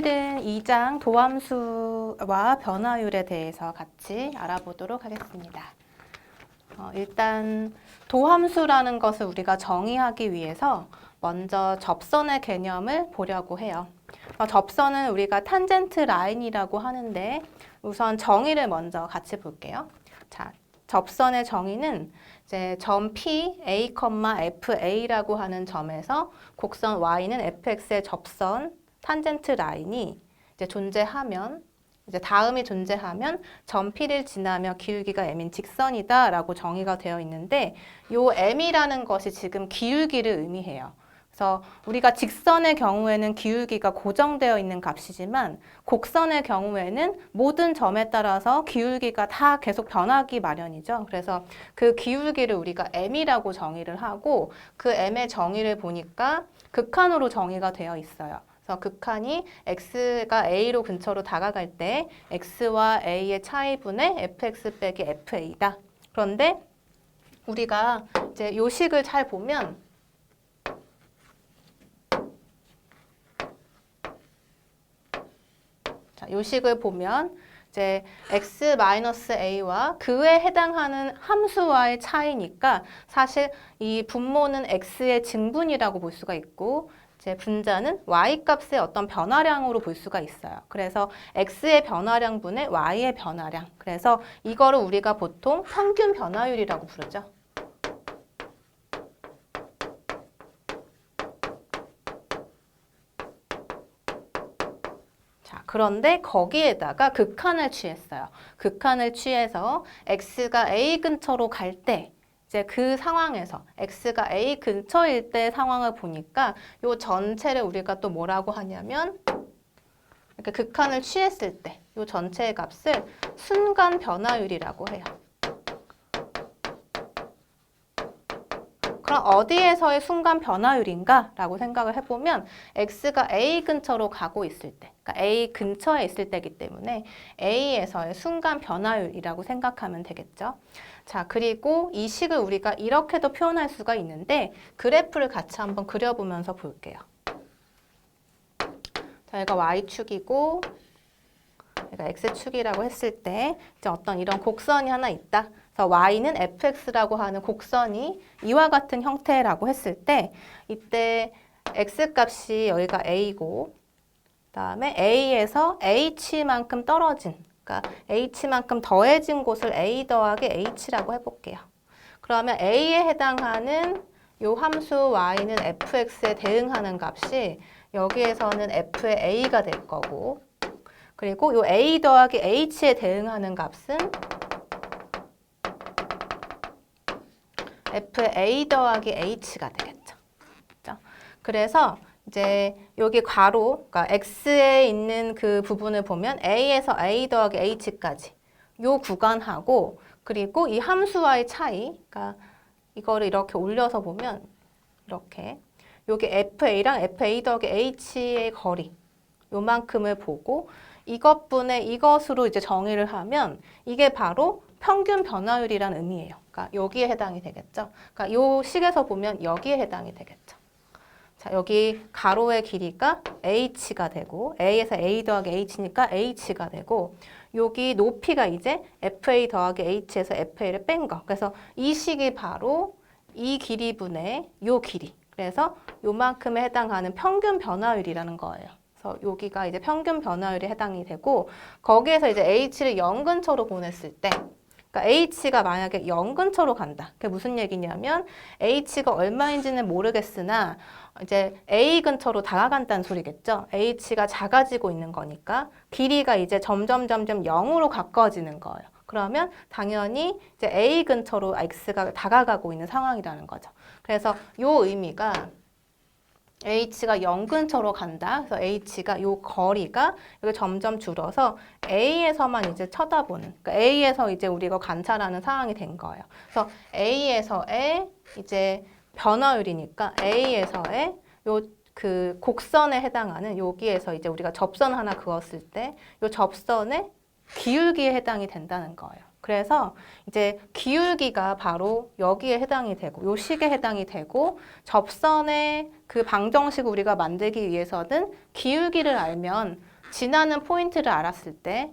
오늘은 2장 도함수와 변화율에 대해서 같이 알아보도록 하겠습니다. 일단 도함수라는 것을 우리가 정의하기 위해서 먼저 접선의 개념을 보려고 해요. 접선은 우리가 탄젠트 라인이라고 하는데 우선 정의를 먼저 같이 볼게요. 자, 접선의 정의는 이제 점 P, A, FA라고 하는 점에서 곡선 Y는 fx의 접선 탄젠트 라인이 이제 존재하면 이제 다음이 존재하면 점 P를 지나며 기울기가 m인 직선이다라고 정의가 되어 있는데 요 m이라는 것이 지금 기울기를 의미해요. 그래서 우리가 직선의 경우에는 기울기가 고정되어 있는 값이지만 곡선의 경우에는 모든 점에 따라서 기울기가 다 계속 변하기 마련이죠. 그래서 그 기울기를 우리가 m이라고 정의를 하고 그 m의 정의를 보니까 극한으로 정의가 되어 있어요. 그래서 극한이 x가 a로 근처로 다가갈 때 x와 a의 차이분의 fx 빼기 fa다. 그런데 우리가 이제 요 식을 잘 보면 요 식을 보면 이제 x-a와 그에 해당하는 함수와의 차이니까 사실 이 분모는 x의 증분이라고 볼 수가 있고 이제 분자는 y 값의 어떤 변화량으로 볼 수가 있어요. 그래서 x의 변화량분의 y의 변화량. 그래서 이거를 우리가 보통 평균 변화율이라고 부르죠. 그런데 거기에다가 극한을 취했어요. 극한을 취해서 x가 a 근처로 갈 때 이제 그 상황에서 x가 a 근처일 때 상황을 보니까 요 전체를 우리가 또 뭐라고 하냐면 이렇게 극한을 취했을 때 요 전체의 값을 순간 변화율이라고 해요. 그럼 어디에서의 순간 변화율인가? 라고 생각을 해보면 x가 a 근처로 가고 있을 때, 그러니까 a 근처에 있을 때이기 때문에 a에서의 순간 변화율이라고 생각하면 되겠죠. 자, 그리고 이 식을 우리가 이렇게도 표현할 수가 있는데 그래프를 같이 한번 그려보면서 볼게요. 자, 여기가 y축이고 여기가 x축이라고 했을 때 이제 어떤 이런 곡선이 하나 있다. 그래서 y는 fx라고 하는 곡선이 이와 같은 형태라고 했을 때 이때 x값이 여기가 a고 그다음에 a에서 h만큼 떨어진 그러니까 h만큼 더해진 곳을 a 더하기 h라고 해볼게요. 그러면 a에 해당하는 요 함수 y는 fx에 대응하는 값이 여기에서는 f의 a가 될 거고 그리고 요 a 더하기 h에 대응하는 값은 f의 a 더하기 h가 되겠죠. 그렇죠? 그래서 이제 여기 괄호, 그러니까 x에 있는 그 부분을 보면 a에서 a 더하기 h까지 요 구간하고 그리고 이 함수와의 차이, 그러니까 이거를 이렇게 올려서 보면 이렇게 여기 fa랑 fa 더하기 h의 거리 요만큼을 보고 이것분의 이것으로 이제 정의를 하면 이게 바로 평균 변화율이라는 의미예요. 그러니까 여기에 해당이 되겠죠. 그러니까 요 식에서 보면 여기에 해당이 되겠죠. 자, 여기 가로의 길이가 h가 되고 a에서 a 더하기 h니까 h가 되고 여기 높이가 이제 fa 더하기 h에서 fa를 뺀 거. 그래서 이 식이 바로 이 길이분의 요 길이. 그래서 요만큼에 해당하는 평균 변화율이라는 거예요. 그래서 여기가 이제 평균 변화율에 해당이 되고 거기에서 이제 h를 0 근처로 보냈을 때 그러니까 h가 만약에 0 근처로 간다. 그게 무슨 얘기냐면 h가 얼마인지는 모르겠으나 이제 a 근처로 다가간다는 소리겠죠. h가 작아지고 있는 거니까 길이가 이제 점점 0으로 가까워지는 거예요. 그러면 당연히 이제 a 근처로 x가 다가가고 있는 상황이라는 거죠. 그래서 요 의미가 h가 0 근처로 간다. 그래서 h가 요 거리가 여기 점점 줄어서 a에서만 이제 쳐다보는, 그러니까 a에서 이제 우리가 관찰하는 상황이 된 거예요. 그래서 a에서의 이제 변화율이니까 a에서의 요 그 곡선에 해당하는 여기에서 이제 우리가 접선 하나 그었을 때 요 접선의 기울기에 해당이 된다는 거예요. 그래서 이제 기울기가 바로 여기에 해당이 되고 요 식에 해당이 되고 접선의 그 방정식을 우리가 만들기 위해서는 기울기를 알면 지나는 포인트를 알았을 때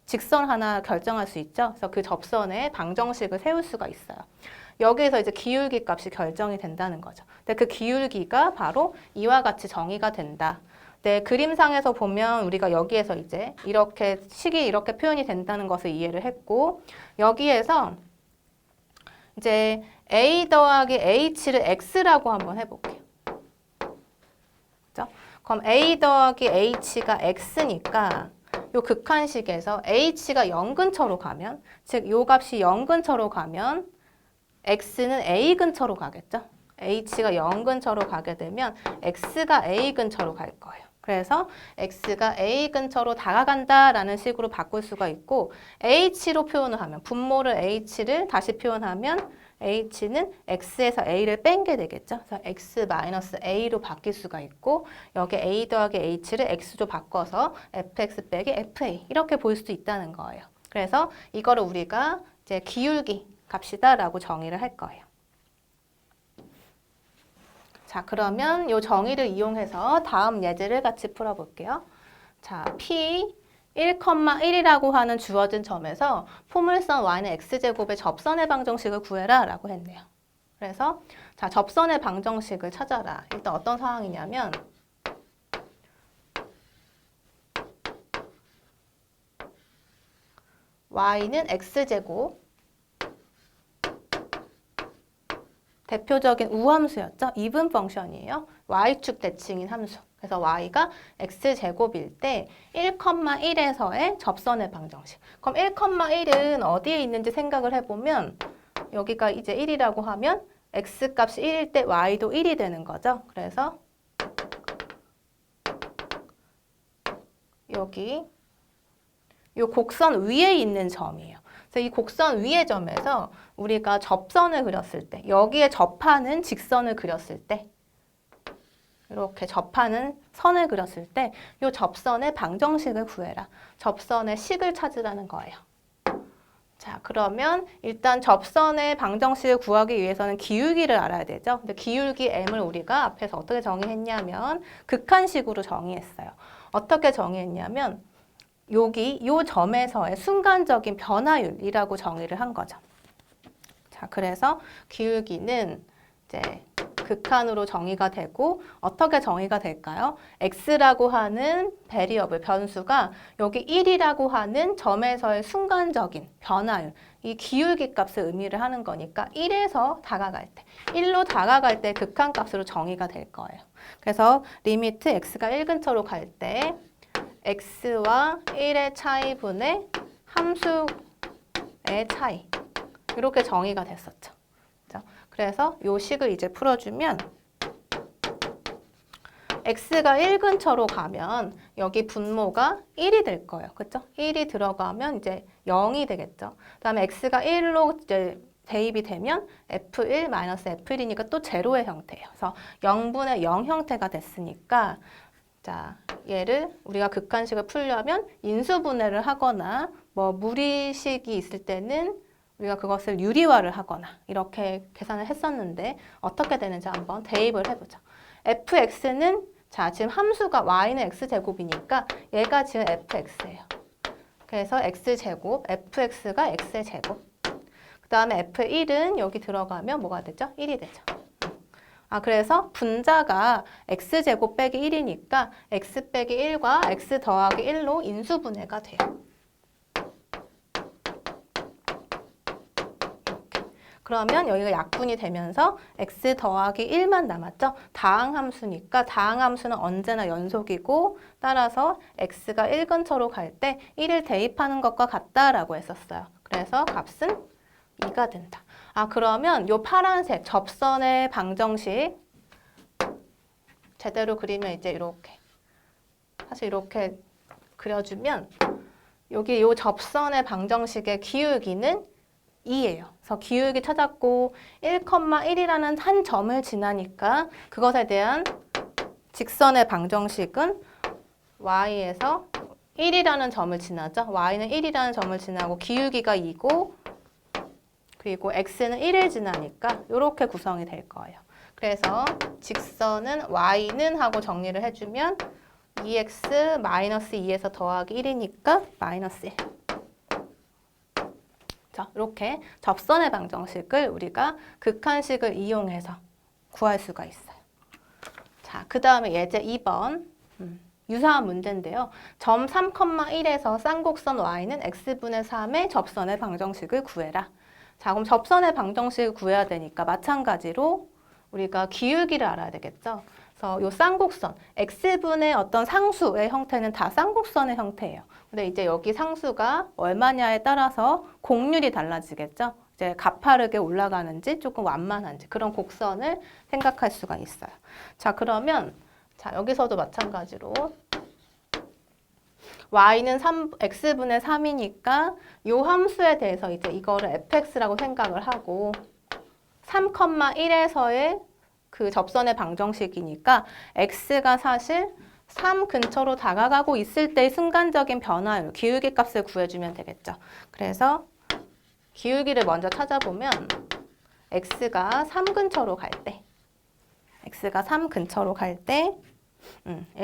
직선 하나 결정할 수 있죠. 그래서 그 접선에 방정식을 세울 수가 있어요. 여기에서 이제 기울기 값이 결정이 된다는 거죠. 근데 그 기울기가 바로 이와 같이 정의가 된다. 네, 그림상에서 보면 우리가 여기에서 이제 이렇게 식이 이렇게 표현이 된다는 것을 이해를 했고, 여기에서 이제 A 더하기 H를 X라고 한번 해볼게요. 그죠? 그럼 A 더하기 H가 X니까 요 극한식에서 H가 0 근처로 가면, 즉 요 값이 0 근처로 가면 X는 A 근처로 가겠죠? H가 0 근처로 가게 되면 X가 A 근처로 갈 거예요. 그래서 X가 A 근처로 다가간다라는 식으로 바꿀 수가 있고, H로 표현을 하면, 분모를 H를 다시 표현하면 H는 X에서 A를 뺀 게 되겠죠. 그래서 X-A로 바뀔 수가 있고, 여기 A 더하기 H를 X로 바꿔서 fx 빼기 fa 이렇게 볼 수도 있다는 거예요. 그래서 이거를 우리가 이제 기울기 값이다라고 정의를 할 거예요. 자, 그러면 이 정의를 이용해서 다음 예제를 같이 풀어볼게요. 자, P 1,1이라고 하는 주어진 점에서 포물선 y는 x제곱의 접선의 방정식을 구해라 라고 했네요. 그래서 자, 접선의 방정식을 찾아라. 일단 어떤 상황이냐면 y는 x제곱 대표적인 우함수였죠. 이분 펑션이에요. y축 대칭인 함수. 그래서 y가 x제곱일 때 1,1에서의 접선의 방정식. 그럼 1,1은 어디에 있는지 생각을 해보면 여기가 이제 1이라고 하면 x값이 1일 때 y도 1이 되는 거죠. 그래서 여기 이 곡선 위에 있는 점이에요. 그래서 이 곡선 위의 점에서 우리가 접선을 그렸을 때, 여기에 접하는 직선을 그렸을 때, 이렇게 접하는 선을 그렸을 때, 이 접선의 방정식을 구해라. 접선의 식을 찾으라는 거예요. 자, 그러면 일단 접선의 방정식을 구하기 위해서는 기울기를 알아야 되죠. 근데 기울기 m을 우리가 앞에서 어떻게 정의했냐면 극한식으로 정의했어요. 어떻게 정의했냐면 여기 요 점에서의 순간적인 변화율이라고 정의를 한 거죠. 자, 그래서 기울기는 이제 극한으로 정의가 되고 어떻게 정의가 될까요? x라고 하는 베리어블 변수가 여기 1이라고 하는 점에서의 순간적인 변화율, 이 기울기 값을 의미를 하는 거니까 1에서 다가갈 때, 1로 다가갈 때 극한값으로 정의가 될 거예요. 그래서 리미트 x가 1 근처로 갈 때 x와 1의 차이분의 함수의 차이, 이렇게 정의가 됐었죠. 그래서 이 식을 이제 풀어주면 x가 1 근처로 가면 여기 분모가 1이 될 거예요. 그렇죠? 1이 들어가면 이제 0이 되겠죠. 그다음에 x가 1로 이제 대입이 되면 f1 마이너스 f1이니까 또 제로의 형태예요. 그래서 0분의 0 형태가 됐으니까 자, 얘를 우리가 극한식을 풀려면 인수분해를 하거나 뭐 무리식이 있을 때는 우리가 그것을 유리화를 하거나 이렇게 계산을 했었는데 어떻게 되는지 한번 대입을 해보자. fx는 자, 지금 함수가 y는 x제곱이니까 얘가 지금 fx예요. 그래서 x제곱, fx가 x의 제곱. 그 다음에 f1은 여기 들어가면 뭐가 되죠? 1이 되죠. 그래서 분자가 x제곱 빼기 1이니까 x 빼기 1과 x 더하기 1로 인수분해가 돼요. 그러면 여기가 약분이 되면서 x 더하기 1만 남았죠? 다항함수니까 다항함수는 언제나 연속이고 따라서 x가 1 근처로 갈 때 1을 대입하는 것과 같다라고 했었어요. 그래서 값은 2가 된다. 그러면 요 파란색 접선의 방정식 제대로 그리면 이제 이렇게 사실 이렇게 그려주면 여기 요 접선의 방정식의 기울기는 2예요. 그래서 기울기 찾았고 1,1이라는 한 점을 지나니까 그것에 대한 직선의 방정식은 y에서 1이라는 점을 지나죠. y는 1이라는 점을 지나고 기울기가 2고 그리고 x는 1을 지나니까 이렇게 구성이 될 거예요. 그래서 직선은 y는 하고 정리를 해주면 2x 마이너스 2에서 더하기 1이니까 마이너스 1. 자, 이렇게 접선의 방정식을 우리가 극한식을 이용해서 구할 수가 있어요. 자, 그 다음에 예제 2번. 유사한 문제인데요. 점 3,1에서 쌍곡선 y는 x분의 3의 접선의 방정식을 구해라. 자, 그럼 접선의 방정식을 구해야 되니까 마찬가지로 우리가 기울기를 알아야 되겠죠. 그래서 요 쌍곡선, x분의 어떤 상수의 형태는 다 쌍곡선의 형태예요. 근데 이제 여기 상수가 얼마냐에 따라서 곡률이 달라지겠죠. 이제 가파르게 올라가는지 조금 완만한지 그런 곡선을 생각할 수가 있어요. 자, 그러면 자, 여기서도 마찬가지로 y는 x분의 3이니까 이 함수에 대해서 이제 이거를 fx라고 생각을 하고 3,1에서의 그 접선의 방정식이니까 x가 사실 3 근처로 다가가고 있을 때의 순간적인 변화율, 기울기 값을 구해주면 되겠죠. 그래서 기울기를 먼저 찾아보면 x가 3 근처로 갈 때 x가 3 근처로 갈 때의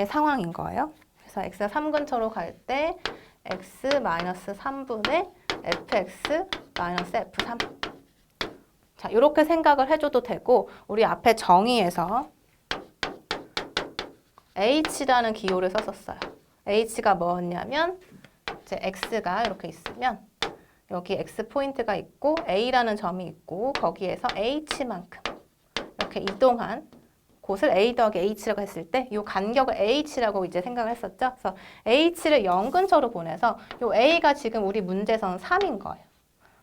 상황인 거예요. 그래서 x가 3 근처로 갈 때 x-3분의 fx-f3. 자, 이렇게 생각을 해줘도 되고 우리 앞에 정의에서 h라는 기호를 썼었어요. h가 뭐였냐면 이제 x가 이렇게 있으면 여기 x 포인트가 있고 a라는 점이 있고 거기에서 h만큼 이렇게 이동한 곳을 a 더하기 h라고 했을 때 이 간격을 h라고 이제 생각을 했었죠. 그래서 h를 0 근처로 보내서 이 a가 지금 우리 문제에서는 3인 거예요.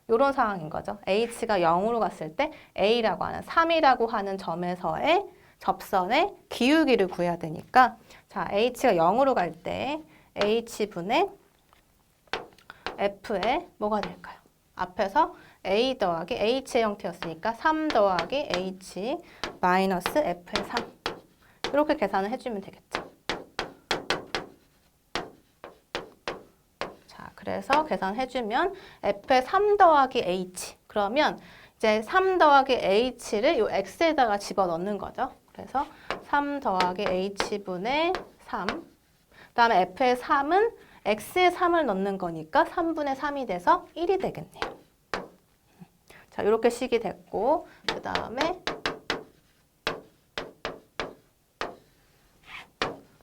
이런 상황인 거죠. h가 0으로 갔을 때 a라고 하는 3이라고 하는 점에서의 접선의 기울기를 구해야 되니까 자, h가 0으로 갈 때 h분의 f에 뭐가 될까요? 앞에서 a 더하기 h의 형태였으니까 3 더하기 h 마이너스 f의 3 이렇게 계산을 해주면 되겠죠. 자, 그래서 계산해주면 f의 3 더하기 h 그러면 이제 3 더하기 h를 이 x에다가 집어넣는 거죠. 그래서 3 더하기 h분의 3 그다음에 f의 3은 x에 3을 넣는 거니까 3분의 3이 돼서 1이 되겠네요. 자, 이렇게 식이 됐고 그 다음에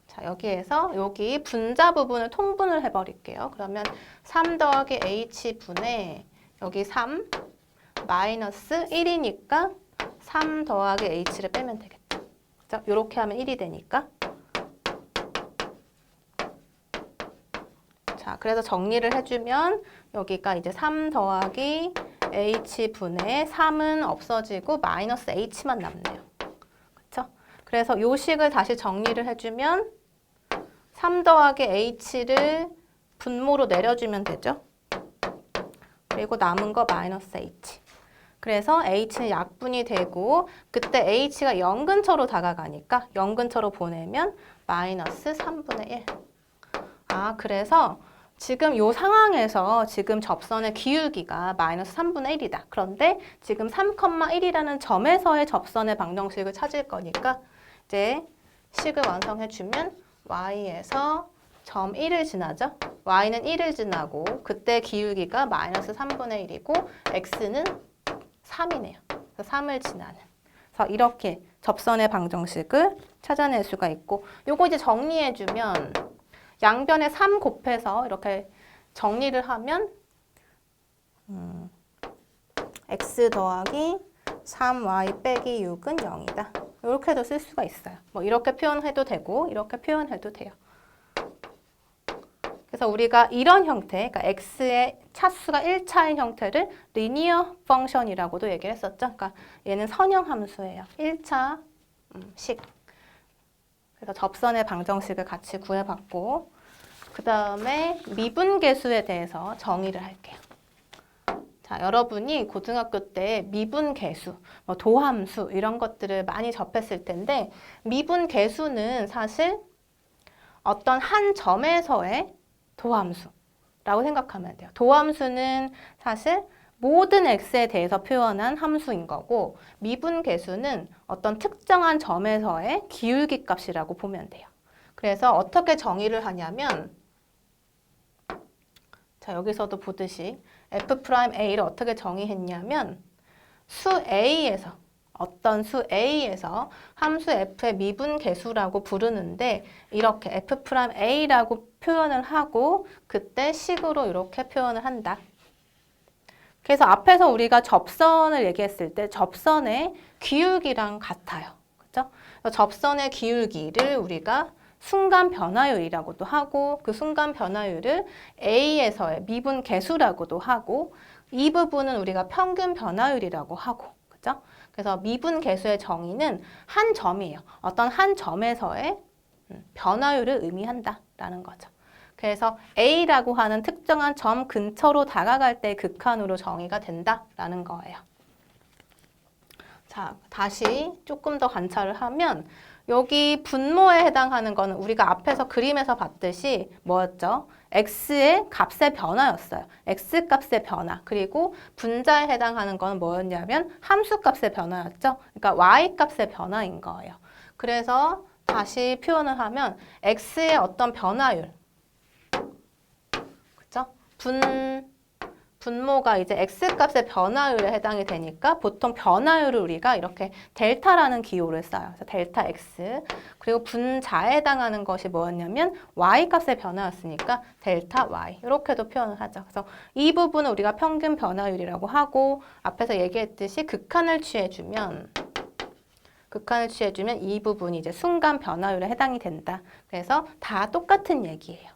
자, 여기에서 여기 분자 부분을 통분을 해버릴게요. 그러면 3 더하기 h분의 여기 3 마이너스 1이니까 3 더하기 h를 빼면 되겠죠. 그죠? 이렇게 하면 1이 되니까 자, 그래서 정리를 해주면 여기가 이제 3 더하기 h분의 3은 없어지고 마이너스 h만 남네요. 그렇죠? 그래서 요 식을 다시 정리를 해주면 3 더하기 h를 분모로 내려주면 되죠. 그리고 남은 거 마이너스 h. 그래서 h는 약분이 되고 그때 h가 0 근처로 다가가니까 0 근처로 보내면 마이너스 3분의 1. 아, 그래서 지금 이 상황에서 지금 접선의 기울기가 마이너스 3분의 1이다. 그런데 지금 3,1이라는 점에서의 접선의 방정식을 찾을 거니까 이제 식을 완성해주면 y에서 점 1을 지나죠. y는 1을 지나고 그때 기울기가 마이너스 3분의 1이고 x는 3이네요. 그래서 3을 지나는. 그래서 이렇게 접선의 방정식을 찾아낼 수가 있고 요거 이제 정리해주면 양변에 3 곱해서 이렇게 정리를 하면 x 더하기 3y 빼기 6은 0이다. 이렇게도 쓸 수가 있어요. 뭐 이렇게 표현해도 되고 이렇게 표현해도 돼요. 그래서 우리가 이런 형태, 그러니까 x의 차수가 1차인 형태를 리니어 펑션이라고도 얘기를 했었죠. 그러니까 얘는 선형 함수예요. 1차 식. 그래서 접선의 방정식을 같이 구해봤고 그 다음에 미분계수에 대해서 정의를 할게요. 자, 여러분이 고등학교 때 미분계수, 뭐 도함수 이런 것들을 많이 접했을 텐데 미분계수는 사실 어떤 한 점에서의 도함수라고 생각하면 돼요. 도함수는 사실 모든 x에 대해서 표현한 함수인 거고 미분계수는 어떤 특정한 점에서의 기울기 값이라고 보면 돼요. 그래서 어떻게 정의를 하냐면 자, 여기서도 보듯이 F'A를 어떻게 정의했냐면 수 A에서 어떤 수 A에서 함수 F의 미분계수라고 부르는데 이렇게 F'A라고 표현을 하고 그때 식으로 이렇게 표현을 한다. 그래서 앞에서 우리가 접선을 얘기했을 때 접선의 기울기랑 같아요. 그렇죠? 접선의 기울기를 우리가 순간 변화율이라고도 하고 그 순간 변화율을 A에서의 미분 계수라고도 하고 이 부분은 우리가 평균 변화율이라고 하고 그죠? 그래서 미분 계수의 정의는 한 점이에요. 어떤 한 점에서의 변화율을 의미한다라는 거죠. 그래서 A라고 하는 특정한 점 근처로 다가갈 때 극한으로 정의가 된다라는 거예요. 자, 다시 조금 더 관찰을 하면 여기 분모에 해당하는 거는 우리가 앞에서 그림에서 봤듯이 뭐였죠? x의 값의 변화였어요. x 값의 변화. 그리고 분자에 해당하는 거는 뭐였냐면 함수 값의 변화였죠. 그러니까 y 값의 변화인 거예요. 그래서 다시 표현을 하면 x의 어떤 변화율. 그죠? 분모가 이제 x값의 변화율에 해당이 되니까 보통 변화율을 우리가 이렇게 델타라는 기호를 써요. 그래서 델타 x. 그리고 분자에 해당하는 것이 뭐였냐면 y값의 변화였으니까 델타 y. 이렇게도 표현을 하죠. 그래서 이 부분은 우리가 평균 변화율이라고 하고 앞에서 얘기했듯이 극한을 취해주면 이 부분이 이제 순간 변화율에 해당이 된다. 그래서 다 똑같은 얘기예요.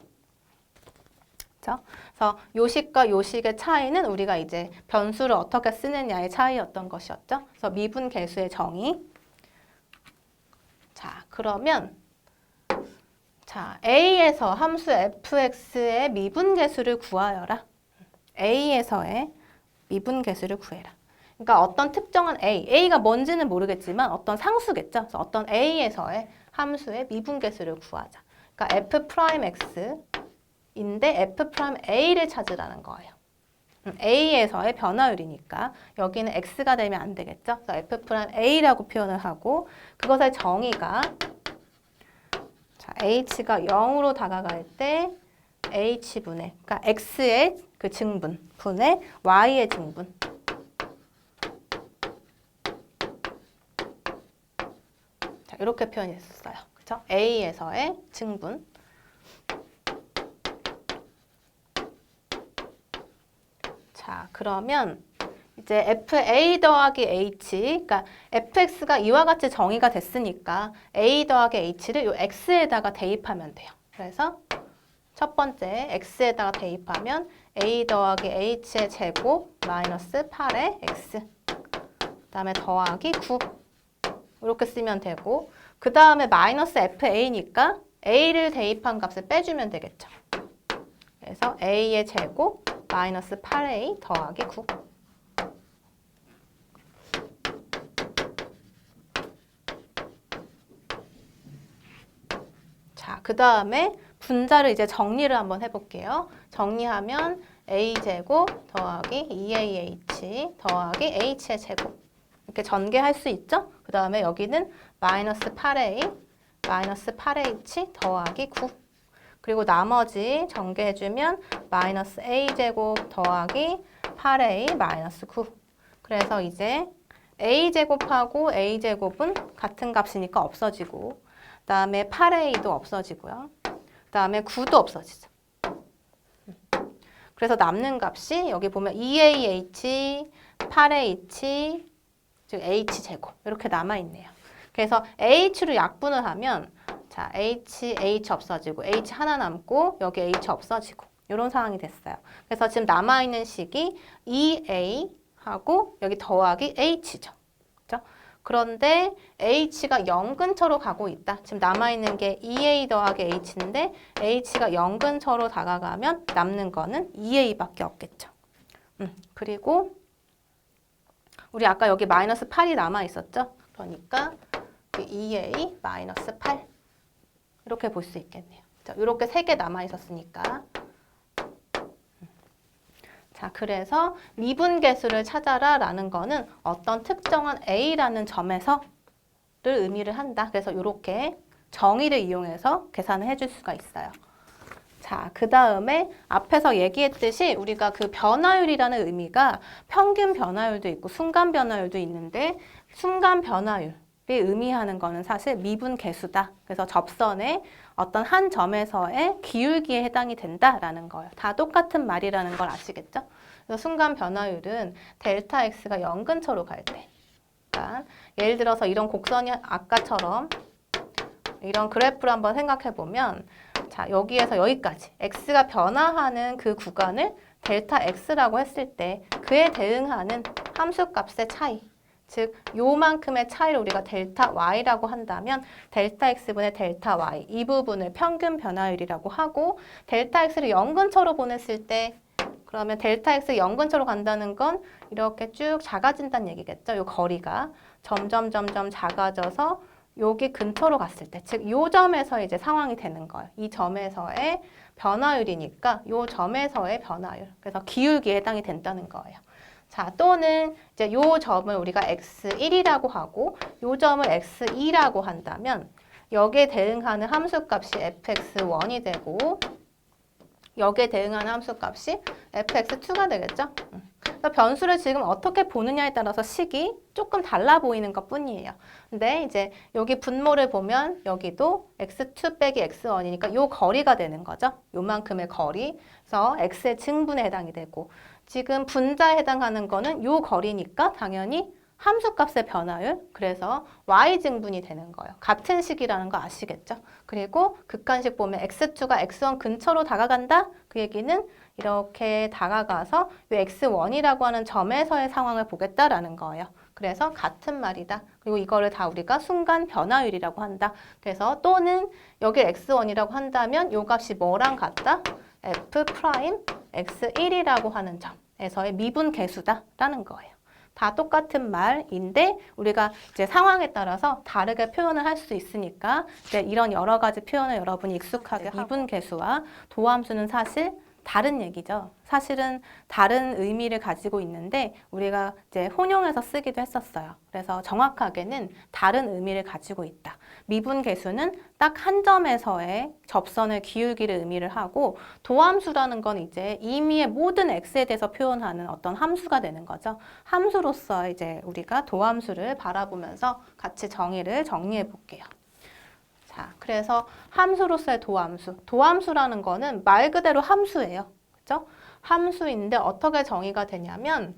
그렇죠? 그래서 요식과 요식의 차이는 우리가 이제 변수를 어떻게 쓰느냐의 차이였던 것이었죠. 그래서 미분 계수의 정의. 자, 그러면 자, A에서 함수 fx의 미분 계수를 구하여라. A에서의 미분 계수를 구해라. 그러니까 어떤 특정한 A가 뭔지는 모르겠지만 어떤 상수겠죠. 그래서 어떤 A에서의 함수의 미분 계수를 구하자. 그러니까 F'X 인데 F'A를 찾으라는 거예요. A에서의 변화율이니까 여기는 X가 되면 안 되겠죠. 그래서 F'A라고 표현을 하고 그것의 정의가 자, H가 0으로 다가갈 때 H분의 그러니까 X의 그 증분 분의 Y의 증분 자, 이렇게 표현했었어요. 그렇죠? A에서의 증분 자, 그러면 이제 FA 더하기 H, 그러니까 FX가 이와 같이 정의가 됐으니까 A 더하기 H를 요 X에다가 대입하면 돼요. 그래서 첫 번째 X에다가 대입하면 A 더하기 H의 제곱 마이너스 8의 X 그 다음에 더하기 9 이렇게 쓰면 되고 그 다음에 마이너스 FA니까 A를 대입한 값을 빼주면 되겠죠. 그래서 A의 제곱 마이너스 8A 더하기 9 자, 그 다음에 분자를 이제 정리를 한번 해볼게요. 정리하면 A제곱 더하기 2AH 더하기 H의 제곱 이렇게 전개할 수 있죠? 그 다음에 여기는 마이너스 8A 마이너스 8H 더하기 9 그리고 나머지 전개해주면 마이너스 A제곱 더하기 8A 마이너스 9 그래서 이제 A제곱하고 A제곱은 같은 값이니까 없어지고 그 다음에 8A도 없어지고요. 그 다음에 9도 없어지죠. 그래서 남는 값이 여기 보면 2AH, 8H, 즉 H제곱 이렇게 남아있네요. 그래서 H로 약분을 하면 자, H 없어지고 H 하나 남고 여기 H 없어지고 이런 상황이 됐어요. 그래서 지금 남아있는 식이 2A하고 여기 더하기 H죠. 그렇죠? 그런데 H가 0 근처로 가고 있다. 지금 남아있는 게 2A 더하기 H인데 H가 0 근처로 다가가면 남는 거는 2A밖에 없겠죠. 그리고 우리 아까 여기 마이너스 8이 남아있었죠? 그러니까 2A 마이너스 8 이렇게 볼 수 있겠네요. 자, 이렇게 3개 남아있었으니까 자, 그래서 미분계수를 찾아라 라는 거는 어떤 특정한 A라는 점에서를 의미를 한다. 그래서 이렇게 정의를 이용해서 계산을 해줄 수가 있어요. 자, 그 다음에 앞에서 얘기했듯이 우리가 그 변화율이라는 의미가 평균 변화율도 있고 순간 변화율도 있는데 순간 변화율이 의미하는 거는 사실 미분 계수다. 그래서 접선의 어떤 한 점에서의 기울기에 해당이 된다라는 거예요. 다 똑같은 말이라는 걸 아시겠죠? 그래서 순간 변화율은 델타 x가 0 근처로 갈 때. 그러니까 예를 들어서 이런 곡선이 아까처럼 이런 그래프를 한번 생각해 보면 자, 여기에서 여기까지 x가 변화하는 그 구간을 델타 x라고 했을 때 그에 대응하는 함수값의 차이, 즉 요만큼의 차이를 우리가 델타 y라고 한다면 델타 x분의 델타 y 이 부분을 평균 변화율이라고 하고 델타 x를 0 근처로 보냈을 때 그러면 델타 x 0 근처로 간다는 건 이렇게 쭉 작아진다는 얘기겠죠. 요 거리가 점점 작아져서 여기 근처로 갔을 때, 즉 요 점에서 이제 상황이 되는 거예요. 이 점에서의 변화율이니까 요 점에서의 변화율. 그래서 기울기에 해당이 된다는 거예요. 자, 또는 이제 요 점을 우리가 x1이라고 하고 요 점을 x2라고 한다면 여기에 대응하는 함수값이 fx1이 되고 여기에 대응하는 함수값이 fx2가 되겠죠? 그래서 변수를 지금 어떻게 보느냐에 따라서 식이 조금 달라 보이는 것 뿐이에요. 근데 이제 여기 분모를 보면 여기도 x2 빼기 x1이니까 요 거리가 되는 거죠. 요만큼의 거리. 그래서 x의 증분에 해당이 되고 지금 분자에 해당하는 거는 요 거리니까 당연히 함수값의 변화율, 그래서 y증분이 되는 거예요. 같은 식이라는 거 아시겠죠? 그리고 극한식 보면 x2가 x1 근처로 다가간다? 그 얘기는 이렇게 다가가서 이 x1이라고 하는 점에서의 상황을 보겠다라는 거예요. 그래서 같은 말이다. 그리고 이거를 다 우리가 순간 변화율이라고 한다. 그래서 또는 여기 x1이라고 한다면 요 값이 뭐랑 같다? f 프라임 x1이라고 하는 점에서의 미분 계수다라는 거예요. 다 똑같은 말인데 우리가 이제 상황에 따라서 다르게 표현을 할 수 있으니까 이제 이런 여러 가지 표현을 여러분이 익숙하게 하고 미분 계수와 도함수는 사실 다른 얘기죠. 사실은 다른 의미를 가지고 있는데 우리가 이제 혼용해서 쓰기도 했었어요. 그래서 정확하게는 다른 의미를 가지고 있다. 미분 계수는 딱 한 점에서의 접선의 기울기를 의미를 하고 도함수라는 건 이제 임의의 모든 x에 대해서 표현하는 어떤 함수가 되는 거죠. 함수로서 이제 우리가 도함수를 바라보면서 같이 정의해 볼게요. 자, 그래서 함수로서의 도함수. 도함수라는 거는 말 그대로 함수예요. 그죠? 함수인데 어떻게 정의가 되냐면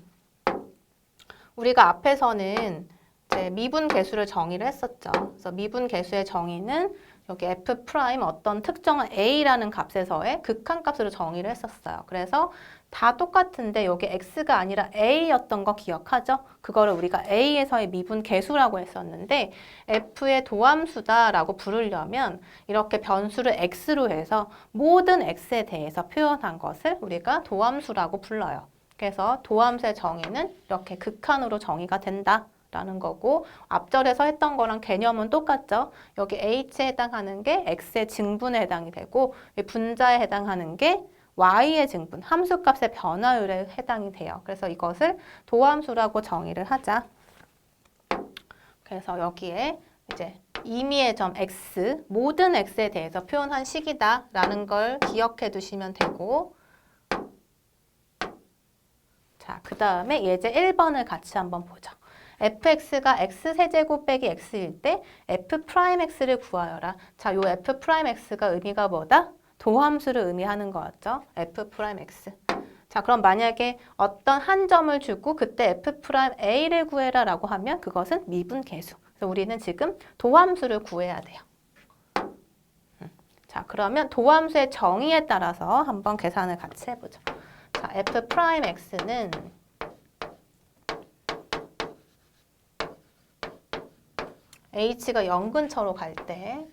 우리가 앞에서는 이제 미분 계수를 정의를 했었죠. 그래서 미분 계수의 정의는 여기 f 프라임 어떤 특정한 a라는 값에서의 극한값으로 정의를 했었어요. 그래서 다 똑같은데 여기 x가 아니라 a였던 거 기억하죠? 그거를 우리가 a에서의 미분 계수라고 했었는데 f의 도함수다라고 부르려면 이렇게 변수를 x로 해서 모든 x에 대해서 표현한 것을 우리가 도함수라고 불러요. 그래서 도함수의 정의는 이렇게 극한으로 정의가 된다. 라는 거고 앞절에서 했던 거랑 개념은 똑같죠. 여기 h에 해당하는 게 x의 증분에 해당이 되고 분자에 해당하는 게 y의 증분, 함수값의 변화율에 해당이 돼요. 그래서 이것을 도함수라고 정의를 하자. 그래서 여기에 이제 임의의 점 x, 모든 x에 대해서 표현한 식이다 라는 걸 기억해 두시면 되고 자, 그 다음에 예제 1번을 같이 한번 보죠. fx가 x세제곱 빼기 x일 때 f 프라임 x를 구하여라. 자, 요 f 프라임 x가 의미가 뭐다? 도함수를 의미하는 거였죠. f 프라임 x. 자, 그럼 만약에 어떤 한 점을 주고 그때 f 프라임 a를 구해라 라고 하면 그것은 미분 계수. 그래서 우리는 지금 도함수를 구해야 돼요. 자, 그러면 도함수의 정의에 따라서 한번 계산을 같이 해보죠. 자, f 프라임 x는 h가 0 근처로 갈 때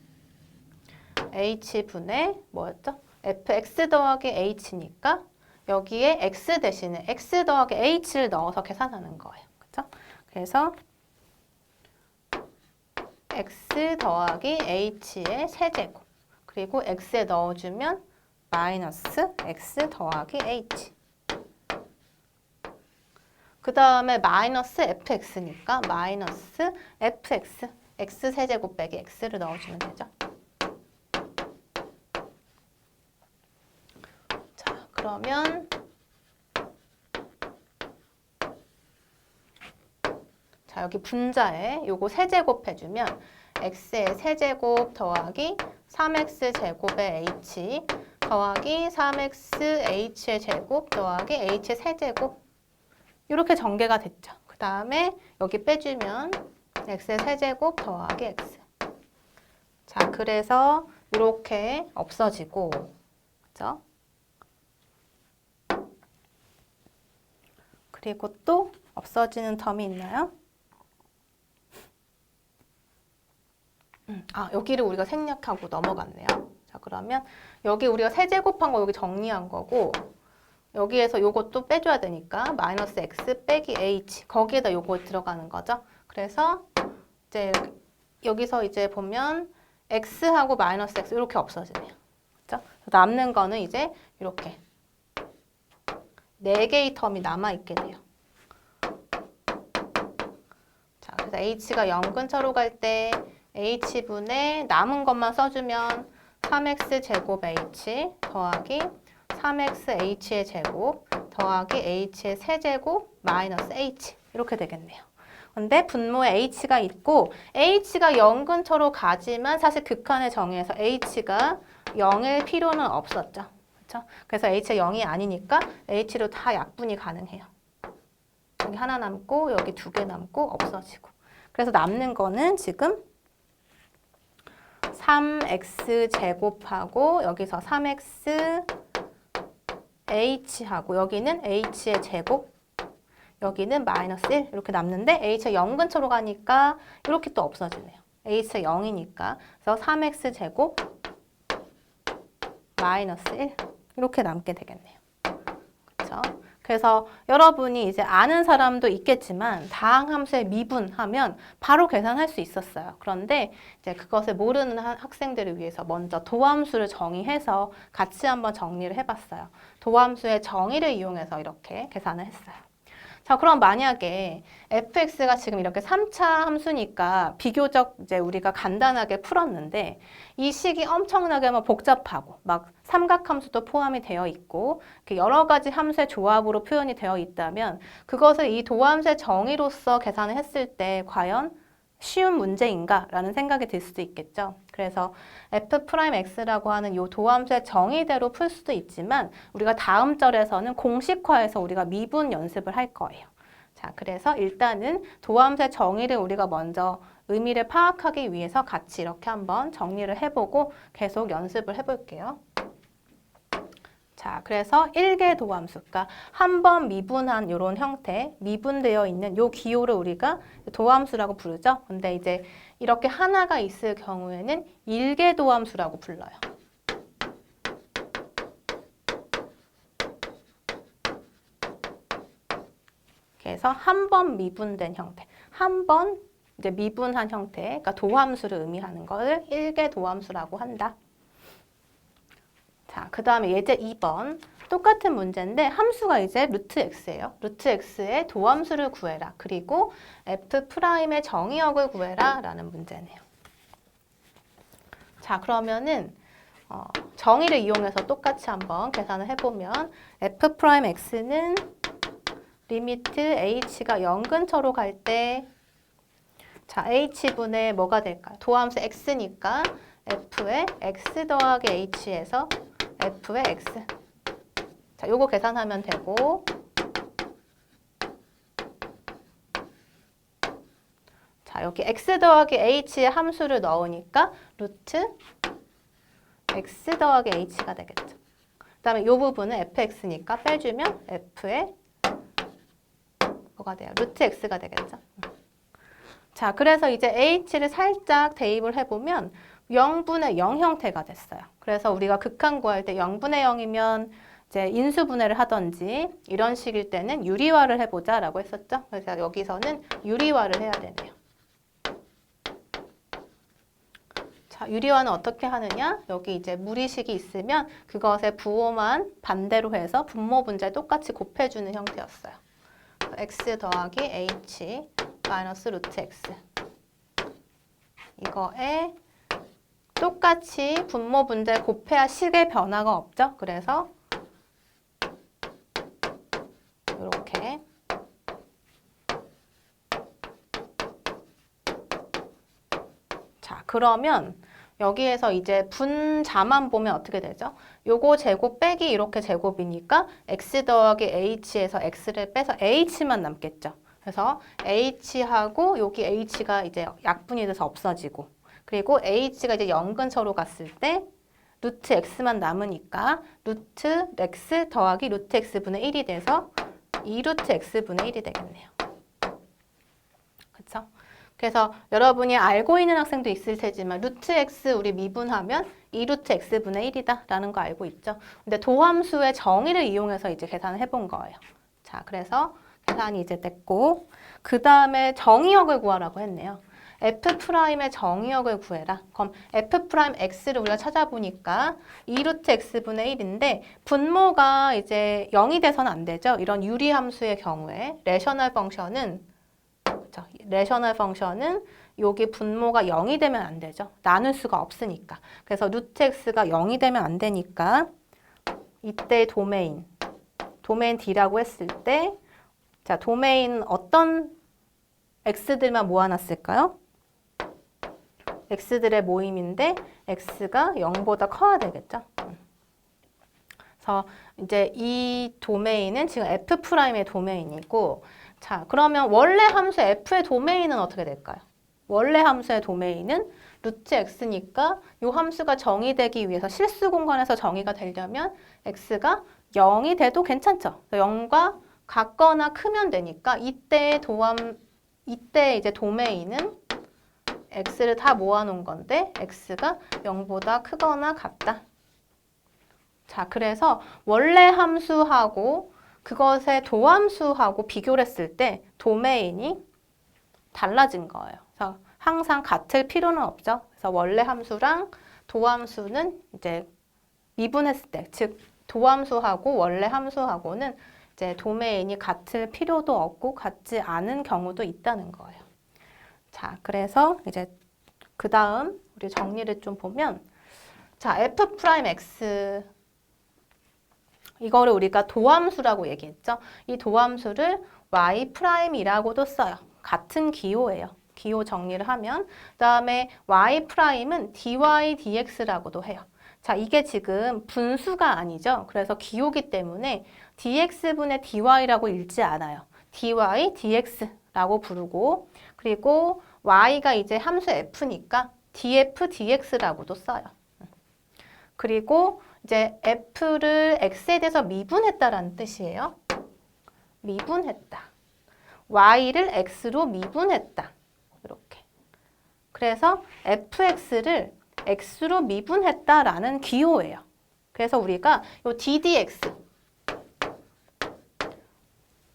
h분의 뭐였죠? fx 더하기 h니까 여기에 x 대신에 x 더하기 h를 넣어서 계산하는 거예요. 그렇죠? 그래서 x 더하기 h의 세제곱 그리고 x에 넣어주면 마이너스 x 더하기 h 그 다음에 마이너스 fx니까 마이너스 fx x 세제곱 빼기 x를 넣어주면 되죠. 그러면 자, 여기 분자에 요거 세제곱 해주면 x의 세제곱 더하기 3x제곱의 h 더하기 3xh의 제곱 더하기 h의 세제곱 이렇게 전개가 됐죠. 그 다음에 여기 빼주면 x의 세제곱 더하기 x. 자, 그래서 이렇게 없어지고, 그죠? 그리고 또 없어지는 텀이 있나요? 여기를 우리가 생략하고 넘어갔네요. 자, 그러면 여기 우리가 세제곱한 거 여기 정리한 거고, 여기에서 요것도 빼줘야 되니까 마이너스 x 빼기 h 거기에다 요거 들어가는 거죠. 그래서 이제 여기서 이제 보면 x하고 마이너스 x 이렇게 없어지네요. 그렇죠? 남는 거는 이제 이렇게 4개의 텀이 남아있게 돼요. 자, 그래서 h가 0 근처로 갈 때 h분의 남은 것만 써주면 3x 제곱 h 더하기 3xh의 제곱 더하기 h의 세제곱 마이너스 h 이렇게 되겠네요. 근데 분모에 h가 있고 h가 0 근처로 가지만 사실 극한의 정의에서 h가 0일 필요는 없었죠. 그렇죠? 그래서 h가 0이 아니니까 h로 다 약분이 가능해요. 여기 하나 남고 여기 2개 남고 없어지고. 그래서 남는 거는 지금 3x 제곱하고 여기서 3x h하고 여기는 h의 제곱 여기는 마이너스 1 이렇게 남는데 h가 0 근처로 가니까 이렇게 또 없어지네요. h가 0이니까 그래서 3x 제곱 마이너스 1 이렇게 남게 되겠네요. 그렇죠? 그래서 여러분이 이제 아는 사람도 있겠지만 다항함수의 미분하면 바로 계산할 수 있었어요. 그런데 이제 그것을 모르는 학생들을 위해서 먼저 도함수를 정의해서 같이 한번 정리를 해봤어요. 도함수의 정의를 이용해서 이렇게 계산을 했어요. 자, 그럼 만약에 fx가 지금 이렇게 3차 함수니까 비교적 이제 우리가 간단하게 풀었는데 이 식이 엄청나게 막 복잡하고 막 삼각함수도 포함이 되어 있고 여러 가지 함수의 조합으로 표현이 되어 있다면 그것을 이 도함수의 정의로서 계산을 했을 때 과연 쉬운 문제인가? 라는 생각이 들 수도 있겠죠. 그래서 f'x라고 하는 이 도함수의 정의대로 풀 수도 있지만 우리가 다음 절에서는 공식화해서 우리가 미분 연습을 할 거예요. 자, 그래서 일단은 도함수의 정의를 우리가 먼저 의미를 파악하기 위해서 같이 이렇게 한번 정리를 해보고 계속 연습을 해볼게요. 자, 그래서 1개 도함수가 한 번 미분한 이런 형태, 미분되어 있는 이 기호를 우리가 도함수라고 부르죠. 근데 이제 이렇게 하나가 있을 경우에는 1개 도함수라고 불러요. 그래서 한 번 미분된 형태, 한 번 이제 미분한 형태, 그러니까 도함수를 의미하는 것을 1개 도함수라고 한다. 자, 그 다음에 예제 2번. 똑같은 문제인데 함수가 이제 루트 x예요. 루트 x의 도함수를 구해라. 그리고 f'의 정의역을 구해라 라는 문제네요. 자, 그러면은 정의를 이용해서 똑같이 한번 계산을 해보면 f'x는 리미트 h가 0 근처로 갈 때 자, h분의 뭐가 될까요? 도함수 x니까 f의 x 더하기 h에서 f의 x. 자, 요거 계산하면 되고 자, 여기 x 더하기 h의 함수를 넣으니까 루트 x 더하기 h가 되겠죠. 그 다음에 요 부분은 fx니까 빼주면 f의 뭐가 돼요? 루트 x가 되겠죠. 자, 그래서 이제 h를 살짝 대입을 해보면 0분의 0 형태가 됐어요. 그래서 우리가 극한 구할 때 0분의 0이면 이제 인수분해를 하든지 이런 식일 때는 유리화를 해보자 라고 했었죠. 그래서 여기서는 유리화를 해야 되네요. 자, 유리화는 어떻게 하느냐? 여기 이제 무리식이 있으면 그것의 부호만 반대로 해서 분모 분자에 똑같이 곱해주는 형태였어요. x 더하기 h 마이너스 루트 x 이거에 똑같이 분모 분자에 곱해야 식의 변화가 없죠. 그래서 그러면 여기에서 이제 분자만 보면 어떻게 되죠? 요거 제곱 빼기 이렇게 제곱이니까 x 더하기 h에서 x를 빼서 h만 남겠죠. 그래서 h하고 여기 h가 이제 약분이 돼서 없어지고, 그리고 h가 이제 0 근처로 갔을 때 루트 x만 남으니까 루트 x 더하기 루트 x분의 1이 돼서 2루트 x분의 1이 되겠네요. 그렇죠? 그래서 여러분이 알고 있는 학생도 있을 테지만 루트 x 우리 미분하면 2루트 x분의 1이다 라는 거 알고 있죠? 근데 도함수의 정의를 이용해서 이제 계산을 해본 거예요. 자, 그래서 계산이 이제 됐고, 그 다음에 정의역을 구하라고 했네요. f'의 정의역을 구해라. 그럼 f'x를 우리가 찾아보니까 2루트 x분의 1인데 분모가 이제 0이 돼서는 안 되죠. 이런 유리함수의 경우에 레셔널 펑션은 여기 분모가 0이 되면 안 되죠. 나눌 수가 없으니까. 그래서 루트 x가 0이 되면 안 되니까 이때 도메인 D라고 했을 때, 자, 도메인 어떤 x들만 모아놨을까요? x들의 모임인데 x가 0보다 커야 되겠죠. 그래서 이제 이 도메인은 지금 f'의 도메인이고, 자, 그러면 원래 함수 f의 도메인은 어떻게 될까요? 원래 함수의 도메인은 루트 x니까 이 함수가 정의되기 위해서 실수 공간에서 정의가 되려면 x가 0이 돼도 괜찮죠. 0과 같거나 크면 되니까 이때 이제 도메인은 x를 다 모아놓은 건데 x가 0보다 크거나 같다. 자, 그래서 원래 함수하고 그것의 도함수하고 비교를 했을 때 도메인이 달라진 거예요. 그래서 항상 같을 필요는 없죠. 그래서 원래 함수랑 도함수는 이제 미분했을 때, 즉 도함수하고 원래 함수하고는 이제 도메인이 같을 필요도 없고 같지 않은 경우도 있다는 거예요. 자, 그래서 이제 그 다음 우리 정리를 좀 보면, 자, f'x 이거를 우리가 도함수라고 얘기했죠. 이 도함수를 y'이라고도 써요. 같은 기호예요. 기호 정리를 하면, 그다음에 y'은 dy dx라고도 해요. 자, 이게 지금 분수가 아니죠. 그래서 기호기 때문에 dx분의 dy라고 읽지 않아요. dy dx라고 부르고, 그리고 y가 이제 함수 f니까 df dx라고도 써요. 그리고 이제 f를 x에 대해서 미분했다라는 뜻이에요. 미분했다. y를 x로 미분했다. 이렇게. 그래서 fx를 x로 미분했다라는 기호예요. 그래서 우리가 요 ddx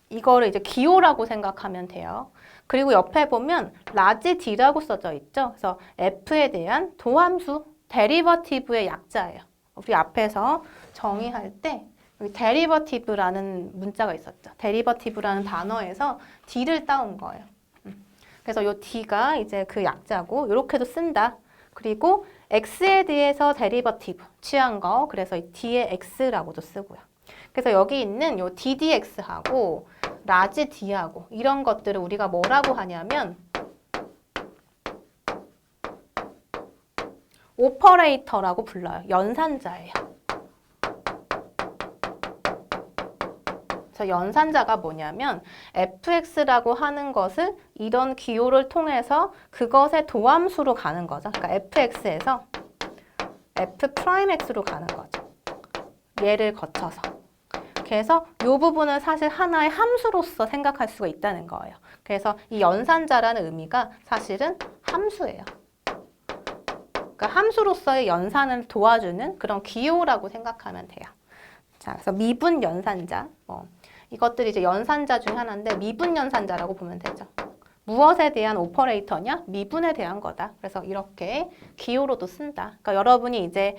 이거를 이제 기호라고 생각하면 돼요. 그리고 옆에 보면 라지 d라고 써져 있죠. 그래서 f에 대한 도함수, 데리버티브의 약자예요. 우리 앞에서 정의할 때 여기 데리버티브라는 문자가 있었죠. 데리버티브라는 단어에서 d를 따온 거예요. 그래서 이 d가 이제 그 약자고 이렇게도 쓴다. 그리고 x에 대해서 데리버티브 취한 거, 그래서 이 d의 x라고도 쓰고요. 그래서 여기 있는 요 ddx하고 라지 d하고 이런 것들을 우리가 뭐라고 하냐면 오퍼레이터라고 불러요. 연산자예요. 그래서 연산자가 뭐냐면 fx라고 하는 것을 이런 기호를 통해서 그것의 도함수로 가는 거죠. 그러니까 fx에서 f'x로 가는 거죠. 얘를 거쳐서. 그래서 이 부분은 사실 하나의 함수로서 생각할 수가 있다는 거예요. 그래서 이 연산자라는 의미가 사실은 함수예요. 그러니까 함수로서의 연산을 도와주는 그런 기호라고 생각하면 돼요. 자, 그래서 미분 연산자, 이것들이 이제 연산자 중 하나인데 미분 연산자라고 보면 되죠. 무엇에 대한 오퍼레이터냐? 미분에 대한 거다. 그래서 이렇게 기호로도 쓴다. 그러니까 여러분이 이제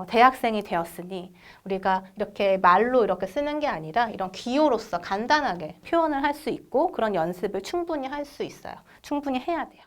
대학생이 되었으니 우리가 이렇게 말로 이렇게 쓰는 게 아니라 이런 기호로서 간단하게 표현을 할 수 있고 그런 연습을 충분히 할 수 있어요. 충분히 해야 돼요.